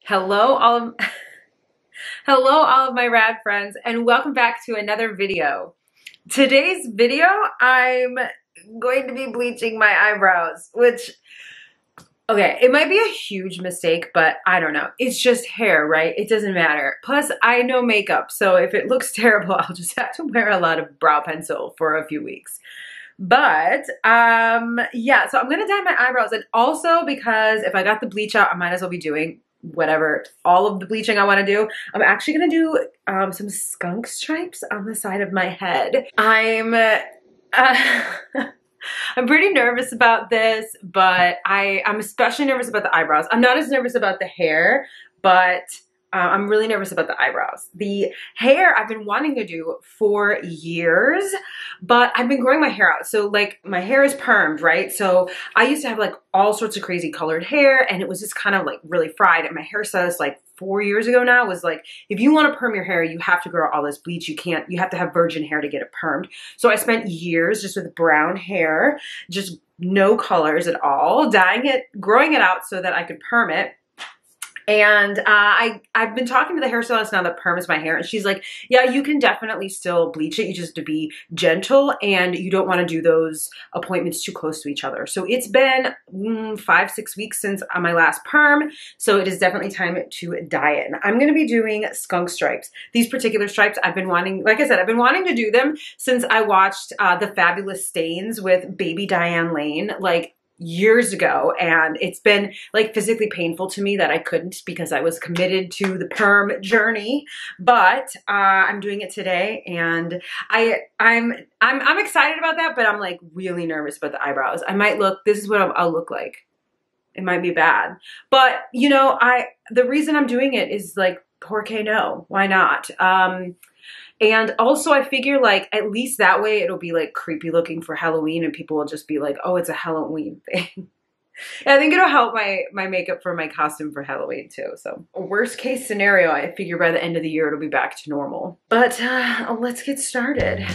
Hello all of, hello all of my rad friends, and welcome back to another video. Today's video, I'm going to be bleaching my eyebrows, which, okay, it might be a huge mistake, but I don't know. It's just hair, right? It doesn't matter. Plus, I know makeup, so if it looks terrible, I'll just have to wear a lot of brow pencil for a few weeks. But yeah, so I'm gonna dye my eyebrows, and also because if I got the bleach out, I might as well be doing whatever, all of the bleaching I want to do. I'm actually gonna do some skunk stripes on the side of my head. I'm I'm pretty nervous about this, but I'm especially nervous about the eyebrows. I'm not as nervous about the hair, but I'm really nervous about the eyebrows. The hair I've been wanting to do for years, but I've been growing my hair out. So like my hair is permed, right? So I used to have like all sorts of crazy colored hair, and it was just kind of like really fried. And my hairstylist like 4 years ago now was like, if you want to perm your hair, you have to grow all this bleach. You have to have virgin hair to get it permed. So I spent years just with brown hair, just no colors at all, dyeing it, growing it out so that I could perm it. And I've been talking to the hairstylist now that perms my hair, and she's like, yeah, you can definitely still bleach it. You just have to be gentle, and you don't want to do those appointments too close to each other. So it's been 5-6 weeks since my last perm, so it is definitely time to dye it. And I'm going to be doing skunk stripes. These particular stripes, I've been wanting, like I said, I've been wanting to do them since I watched The Fabulous Stains with baby Diane Lane, like years ago, and it's been like physically painful to me that I couldn't because I was committed to the perm journey. But I'm doing it today, and I'm excited about that, but I'm like really nervous about the eyebrows. I might look, this is what I'll look like. It might be bad, but you know, the reason I'm doing it is like, porque no, why not? And also I figure like at least that way it'll be like creepy looking for Halloween, and people will just be like, oh, it's a Halloween thing. And I think it'll help my makeup for my costume for Halloween too. So worst case scenario, I figure by the end of the year it'll be back to normal. But let's get started.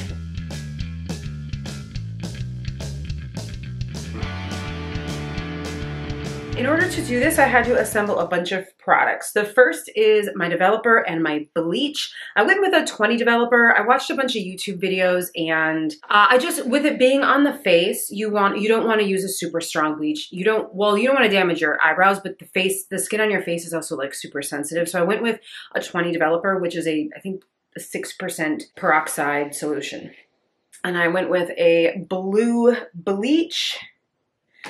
In order to do this, I had to assemble a bunch of products. The first is my developer and my bleach. I went with a 20 developer. I watched a bunch of YouTube videos, and I just, with it being on the face, you don't want to use a super strong bleach. You don't want to damage your eyebrows, but the skin on your face is also like super sensitive. So I went with a 20 developer, which is I think a 6% peroxide solution. And I went with a blue bleach.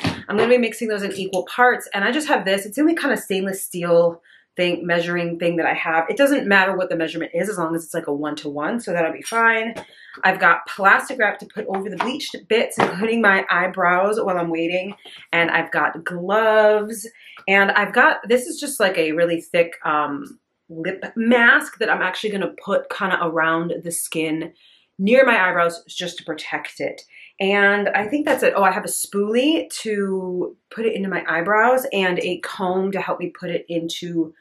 I'm going to be mixing those in equal parts, and I just have this. It's the only kind of stainless steel thing, measuring thing that I have. It doesn't matter what the measurement is as long as it's like a 1-to-1, so that'll be fine. I've got plastic wrap to put over the bleached bits, including my eyebrows while I'm waiting, and I've got gloves, and I've got, this is just like a really thick lip mask that I'm actually going to put kind of around the skin near my eyebrows just to protect it. And I think that's it. Oh, I have a spoolie to put it into my eyebrows and a comb to help me put it into,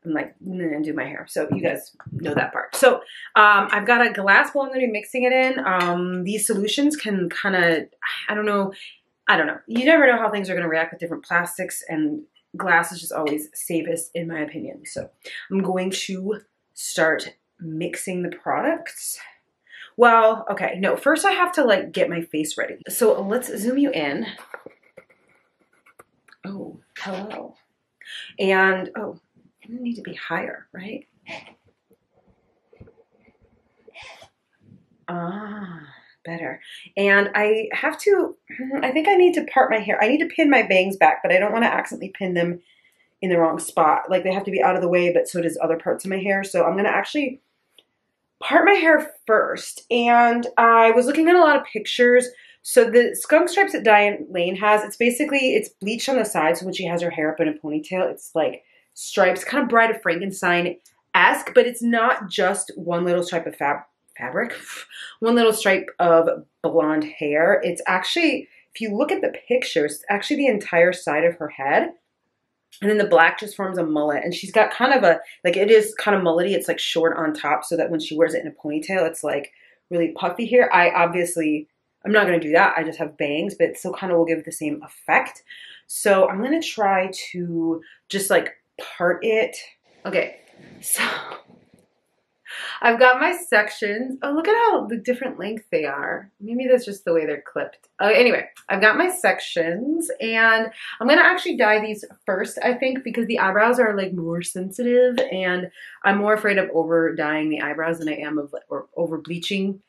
I'm like, and do my hair. So you guys know that part. So I've got a glass bowl I'm going to be mixing it in. These solutions can kind of, I don't know. You never know how things are going to react with different plastics, and glass is just always safest in my opinion. So I'm going to start mixing the products. Well, okay, no, first I have to like get my face ready. So let's zoom you in. Oh, hello. And, oh, I need to be higher, right? Ah, better. And I have to, I think I need to part my hair. I need to pin my bangs back, but I don't want to accidentally pin them in the wrong spot. Like they have to be out of the way, but so does other parts of my hair. So I'm going to actually part my hair first, and I was looking at a lot of pictures. So the skunk stripes that Diane Lane has, it's basically, it's bleached on the side, so when she has her hair up in a ponytail, it's like stripes, kind of Bride of Frankenstein-esque, but it's not just one little stripe of fabric, one little stripe of blonde hair. It's actually, if you look at the pictures, it's actually the entire side of her head. And then the black just forms a mullet. And she's got kind of a, like it is kind of mullety. It's like short on top so that when she wears it in a ponytail, it's like really puffy here. I'm not going to do that. I just have bangs, but it still kind of will give the same effect. So I'm going to try to just like part it. Okay, so I've got my sections. Oh, look at how the different length they are. Maybe that's just the way they're clipped. Anyway, I've got my sections and I'm gonna actually dye these first, I think, because the eyebrows are like more sensitive and I'm more afraid of over dyeing the eyebrows than I am of over bleaching.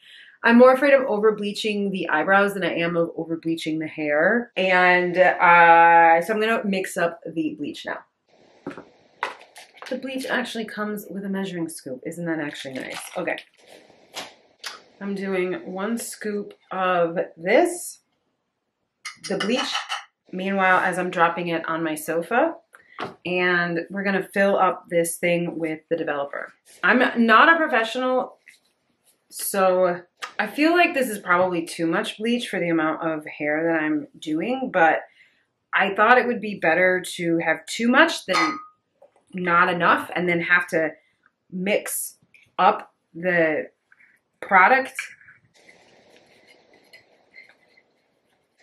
I'm more afraid of over bleaching the eyebrows than I am of over bleaching the hair. And so I'm gonna mix up the bleach now. The bleach actually comes with a measuring scoop. Isn't that actually nice? Okay. I'm doing 1 scoop of this, the bleach, meanwhile, as I'm dropping it on my sofa. And we're gonna fill up this thing with the developer. I'm not a professional, so I feel like this is probably too much bleach for the amount of hair that I'm doing, but I thought it would be better to have too much than not enough and then have to mix up the product.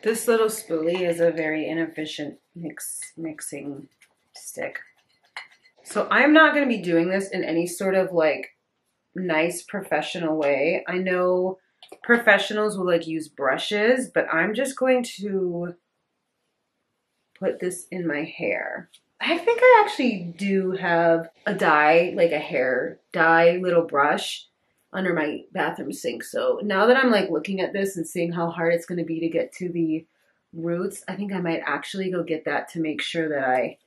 This little spoolie is a very inefficient mixing stick. So I'm not going to be doing this in any sort of like nice professional way. I know professionals will like use brushes, but I'm just going to put this in my hair. I think I actually do have a dye, like a hair dye little brush under my bathroom sink. So now that I'm like looking at this and seeing how hard it's going to be to get to the roots, I think I might actually go get that to make sure that I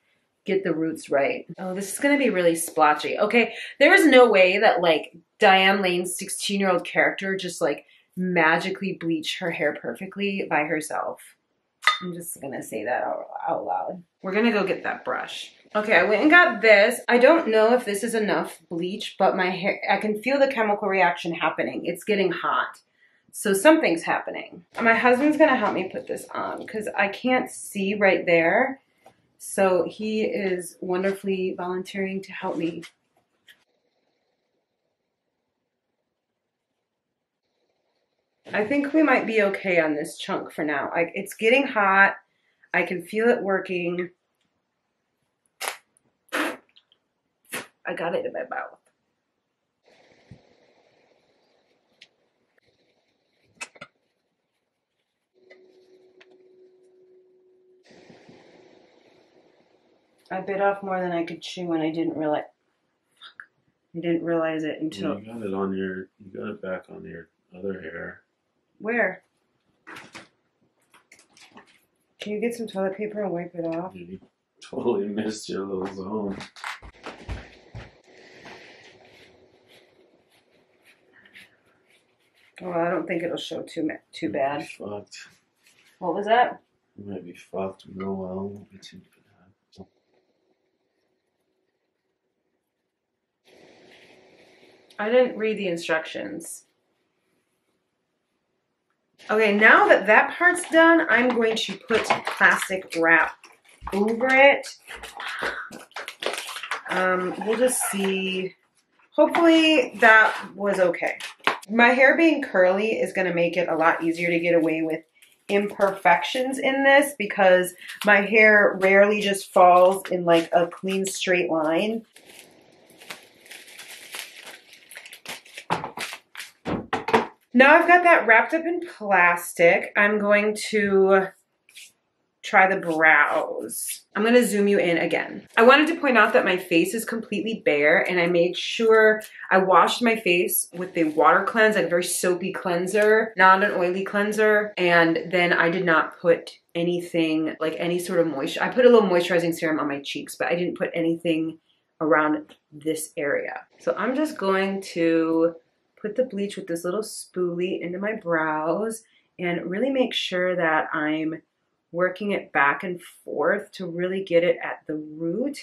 get the roots right. Oh, this is going to be really splotchy. Okay, there is no way that like Diane Lane's 16-year-old character just like magically bleached her hair perfectly by herself. I'm just gonna say that out loud. We're gonna go get that brush. Okay, I went and got this. I don't know if this is enough bleach, but my hair, I can feel the chemical reaction happening. It's getting hot. So something's happening. My husband's gonna help me put this on because I can't see right there. So he is wonderfully volunteering to help me. I think we might be okay on this chunk for now. It's getting hot. I can feel it working. I got it in my mouth. I bit off more than I could chew and I didn't realize. I didn't realize it until. Well, you got it on your. You got it back on your other hair. Where? Can you get some toilet paper and wipe it off? You totally missed your little zone. Well, I don't think it'll show too bad. Fucked. What was that? You might be fucked. No, well, it won't be too bad. I didn't read the instructions. Okay, now that that part's done, I'm going to put plastic wrap over it. We'll just see. Hopefully that was okay. My hair being curly is going to make it a lot easier to get away with imperfections in this because my hair rarely just falls in like a clean straight line. Now I've got that wrapped up in plastic, I'm going to try the brows. I'm going to zoom you in again. I wanted to point out that my face is completely bare and I made sure I washed my face with the water cleanse, like a very soapy cleanser, not an oily cleanser. And then I did not put anything, like any sort of moisture. I put a little moisturizing serum on my cheeks, but I didn't put anything around this area. So I'm just going to put the bleach with this little spoolie into my brows and really make sure that I'm working it back and forth to really get it at the root.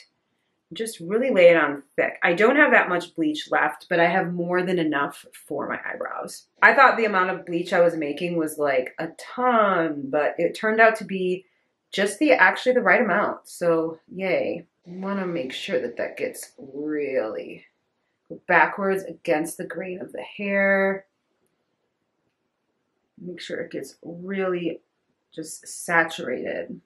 Just really lay it on thick. I don't have that much bleach left, but I have more than enough for my eyebrows. I thought the amount of bleach I was making was like a ton, but it turned out to be just actually the right amount. So yay. I want to make sure that that gets really backwards against the grain of the hair. Make sure it gets really just saturated.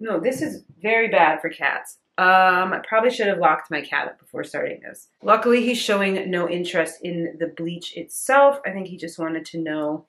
No, this is very bad for cats. I probably should have locked my cat up before starting this. Luckily, he's showing no interest in the bleach itself. I think he just wanted to know.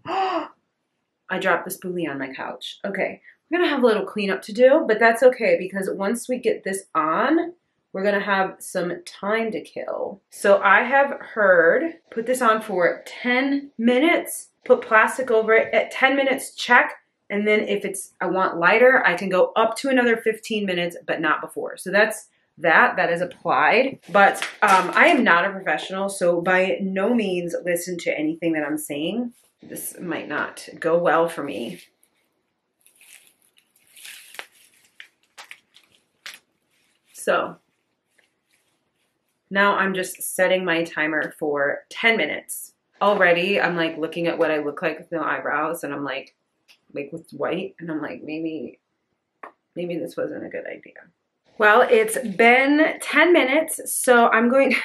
I dropped the spoolie on my couch. Okay, we're gonna have a little cleanup to do, but that's okay because once we get this on, we're gonna have some time to kill. So I have heard, put this on for 10 minutes, put plastic over it. At 10 minutes, check. And then if I want lighter, I can go up to another 15 minutes, but not before. So that's that is applied. But I am not a professional, so by no means listen to anything that I'm saying. This might not go well for me. So now I'm just setting my timer for 10 minutes. Already, I'm like looking at what I look like with no eyebrows, and I'm like with white, and I'm like, maybe this wasn't a good idea. Well, it's been 10 minutes, so I'm going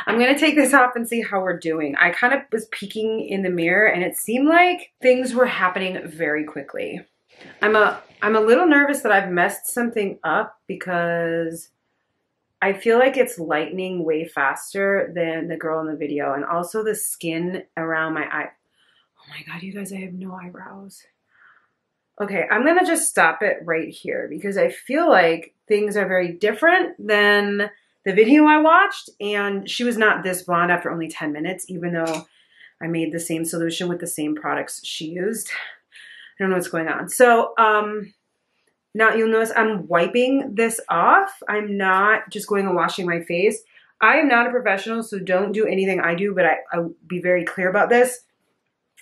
to take this off and see how we're doing. I kind of was peeking in the mirror, and it seemed like things were happening very quickly. I'm a little nervous that I've messed something up because I feel like it's lightening way faster than the girl in the video, and also the skin around my eye. Oh my God, you guys, I have no eyebrows. Okay, I'm gonna just stop it right here because I feel like things are very different than the video I watched, and she was not this blonde after only 10 minutes, even though I made the same solution with the same products she used. I don't know what's going on. So now you'll notice I'm wiping this off. I'm not just going and washing my face. I am not a professional, so don't do anything I do, but I'll be very clear about this.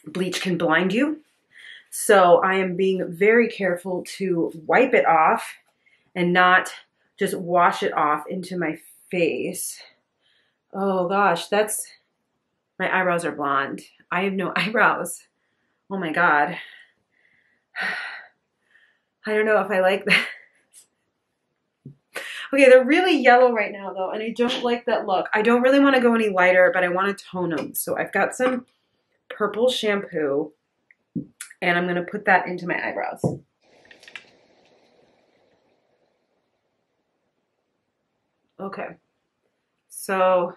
Bleach can blind you. So I am being very careful to wipe it off and not just wash it off into my face. Oh gosh, my eyebrows are blonde. I have no eyebrows. Oh my God. I don't know if I like that. Okay, they're really yellow right now though, and I don't like that look. I don't really want to go any lighter, but I want to tone them. So I've got some purple shampoo, and I'm going to put that into my eyebrows. Okay, so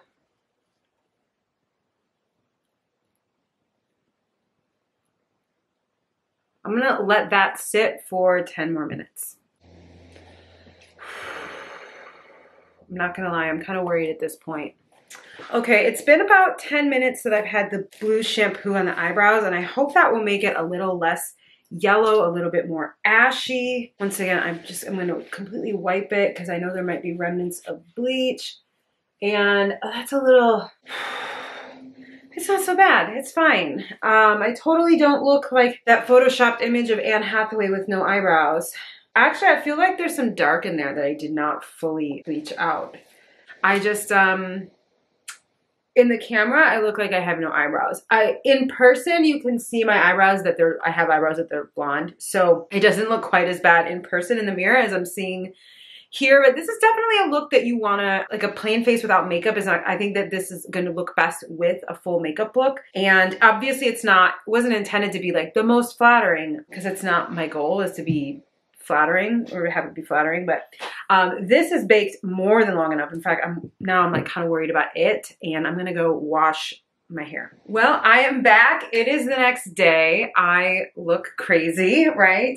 I'm going to let that sit for 10 more minutes. I'm not going to lie, I'm kind of worried at this point. Okay, it's been about 10 minutes that I've had the blue shampoo on the eyebrows, and I hope that will make it a little less yellow, a little bit more ashy. Once again, I'm going to completely wipe it because I know there might be remnants of bleach. And that's a little, it's not so bad. It's fine. I totally don't look like that photoshopped image of Anne Hathaway with no eyebrows. Actually, I feel like there's some dark in there that I did not fully bleach out. I just, in the camera, I look like I have no eyebrows. In person, you can see my eyebrows that I have eyebrows that they're blonde. So it doesn't look quite as bad in person in the mirror as I'm seeing here. But this is definitely a look that you wanna, like a plain face without makeup is not, I think that this is gonna look best with a full makeup look. And obviously it wasn't intended to be like the most flattering, because it's not my goal is to be flattering or have it be flattering, but this is baked more than long enough. In fact, now I'm like kind of worried about it, and I'm gonna go wash my hair. Well, I am back. It is the next day. I look crazy, right?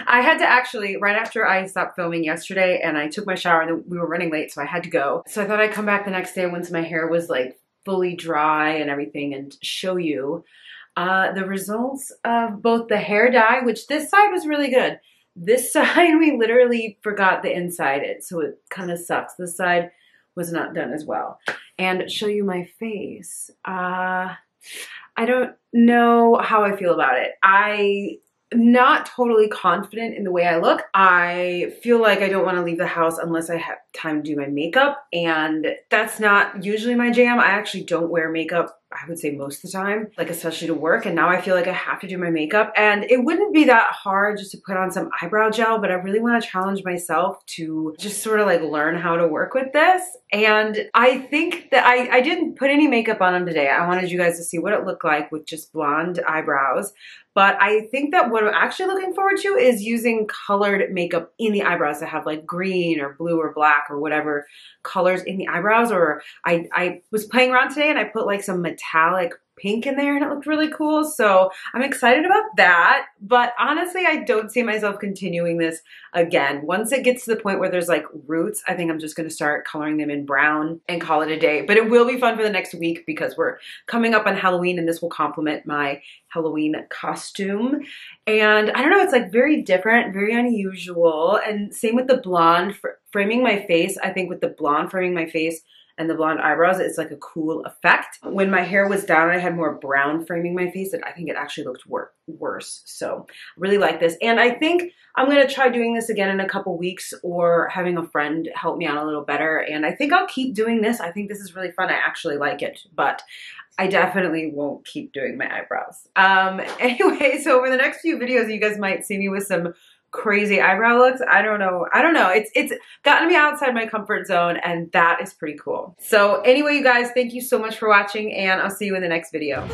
I had to actually, right after I stopped filming yesterday and I took my shower, and then we were running late, so I had to go. So I thought I'd come back the next day once my hair was like fully dry and everything and show you the results of both the hair dye, which this side was really good. This side, we literally forgot the inside so it kind of sucks. This side was not done as well. And show you my face. I don't know how I feel about it. I'm not totally confident in the way I look. I feel like I don't want to leave the house unless I have time to do my makeup, and that's not usually my jam. I actually don't wear makeup I would say most of the time, like especially to work. And now I feel like I have to do my makeup, and it wouldn't be that hard just to put on some eyebrow gel, but I really want to challenge myself to just sort of like learn how to work with this. And I think that I didn't put any makeup on them today. I wanted you guys to see what it looked like with just blonde eyebrows. But I think that what I'm actually looking forward to is using colored makeup in the eyebrows to have like green or blue or black or whatever colors in the eyebrows. Or I was playing around today and I put like some metallic pink in there and it looked really cool. So I'm excited about that. But honestly, I don't see myself continuing this again. Once it gets to the point where there's like roots, I think I'm just going to start coloring them in brown and call it a day. But it will be fun for the next week because we're coming up on Halloween and this will complement my Halloween costume. And I don't know, it's like very different, very unusual. And same with the blonde framing my face. I think with the blonde framing my face and the blonde eyebrows, it's like a cool effect. When my hair was down and I had more brown framing my face, I think it actually looked worse. So I really like this. And I think I'm gonna try doing this again in a couple weeks or having a friend help me out a little better. And I think I'll keep doing this. I think this is really fun. I actually like it, but I definitely won't keep doing my eyebrows. Anyway, so over the next few videos, you guys might see me with some crazy eyebrow looks. I don't know. It's gotten me outside my comfort zone, and that is pretty cool. So anyway, you guys, thank you so much for watching, and I'll see you in the next video.